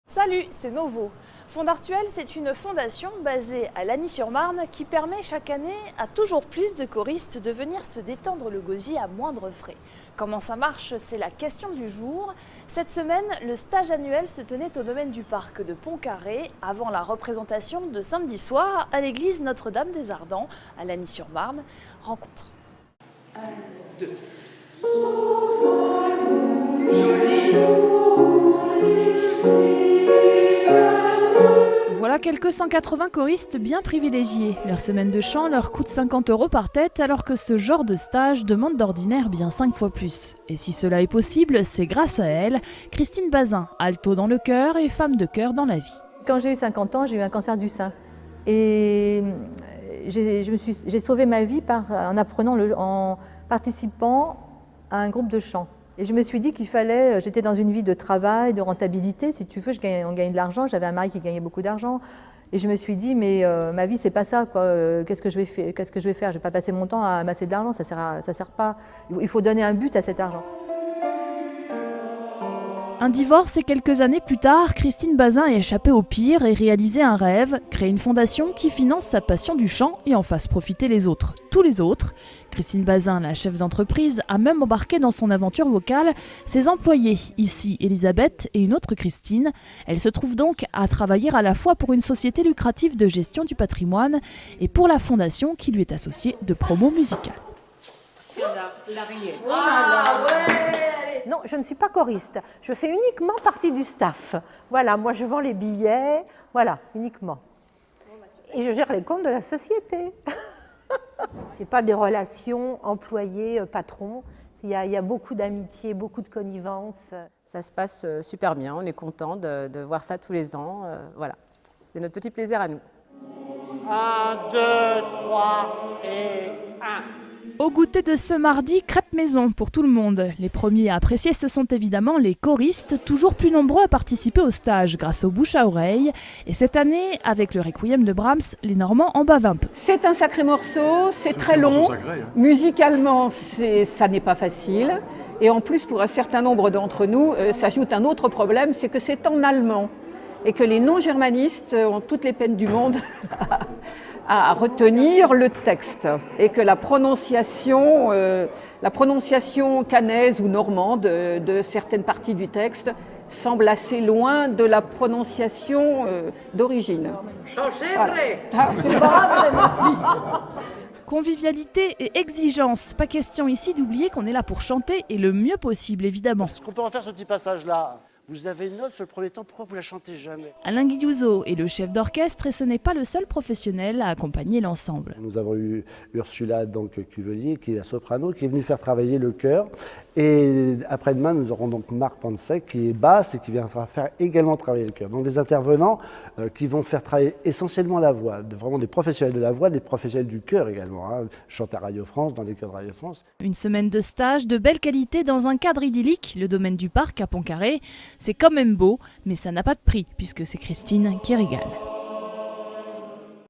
Salut, c'est Novo. Fondartuel, c'est une fondation basée à Lagny-sur-Marne qui permet chaque année à toujours plus de choristes de venir se détendre le gosier à moindre frais. Comment ça marche, c'est la question du jour. Cette semaine, le stage annuel se tenait au domaine du parc de Pont-Carré avant la représentation de samedi soir à l'église Notre-Dame des Ardents à Lagny-sur-Marne. Rencontre. 1, 2. Voilà quelques 180 choristes bien privilégiés. Leur semaine de chant leur coûte 50 € par tête, alors que ce genre de stage demande d'ordinaire bien 5 fois plus. Et si cela est possible, c'est grâce à elle, Christine Bazin, alto dans le chœur et femme de chœur dans la vie. Quand j'ai eu 50 ans, j'ai eu un cancer du sein. Et j'ai sauvé ma vie en participant à un groupe de chant. Et je me suis dit qu'il fallait, j'étais dans une vie de travail, de rentabilité, si tu veux, on gagnait de l'argent, j'avais un mari qui gagnait beaucoup d'argent. Et je me suis dit, mais ma vie, c'est pas ça, quoi. Qu'est-ce que je vais faire? Je vais pas passer mon temps à amasser de l'argent, ça sert pas. Il faut donner un but à cet argent. Un divorce et quelques années plus tard, Christine Bazin a échappé au pire et réalisé un rêve, créer une fondation qui finance sa passion du chant et en fasse profiter les autres, tous les autres. Christine Bazin, la chef d'entreprise, a même embarqué dans son aventure vocale ses employés, ici Elisabeth et une autre Christine. Elle se trouve donc à travailler à la fois pour une société lucrative de gestion du patrimoine et pour la fondation qui lui est associée de promo musicale. Non, je ne suis pas choriste. Je fais uniquement partie du staff. Voilà, moi je vends les billets, voilà, uniquement. Et je gère les comptes de la société. C'est pas des relations employés-patrons. Il y a beaucoup d'amitié, beaucoup de connivence. Ça se passe super bien, on est content de voir ça tous les ans. Voilà, c'est notre petit plaisir à nous. 1, 2, 3 et 1. Au goûter de ce mardi, crêpes maison pour tout le monde. Les premiers à apprécier, ce sont évidemment les choristes, toujours plus nombreux à participer au stage grâce aux bouche à oreille. Et cette année, avec le Requiem de Brahms, les Normands en bavent un peu. C'est un sacré morceau, c'est très long. Musicalement, ça n'est pas facile. Et en plus, pour un certain nombre d'entre nous, s'ajoute un autre problème, c'est que c'est en allemand. Et que les non-germanistes ont toutes les peines du monde à retenir le texte et que la prononciation caennaise ou normande de certaines parties du texte semble assez loin de la prononciation d'origine. Changez vrai. Convivialité et exigence. Pas question ici d'oublier qu'on est là pour chanter et le mieux possible, évidemment. Est-ce qu'on peut en faire ce petit passage-là? Vous avez une note sur le premier temps, pourquoi vous la chantez jamais? Alain Guidouzot est le chef d'orchestre et ce n'est pas le seul professionnel à accompagner l'ensemble. Nous avons eu Ursula Cuvelier, qui est la soprano, qui est venue faire travailler le chœur. Et après-demain, nous aurons donc Marc Pansek, qui est basse et qui viendra faire également travailler le chœur. Donc des intervenants qui vont faire travailler essentiellement la voix, vraiment des professionnels de la voix, des professionnels du chœur également. Chantent à Radio France, dans les chœurs de Radio France. Une semaine de stage de belle qualité dans un cadre idyllique, le domaine du parc à Pont-Carré. C'est quand même beau, mais ça n'a pas de prix, puisque c'est Christine qui régale.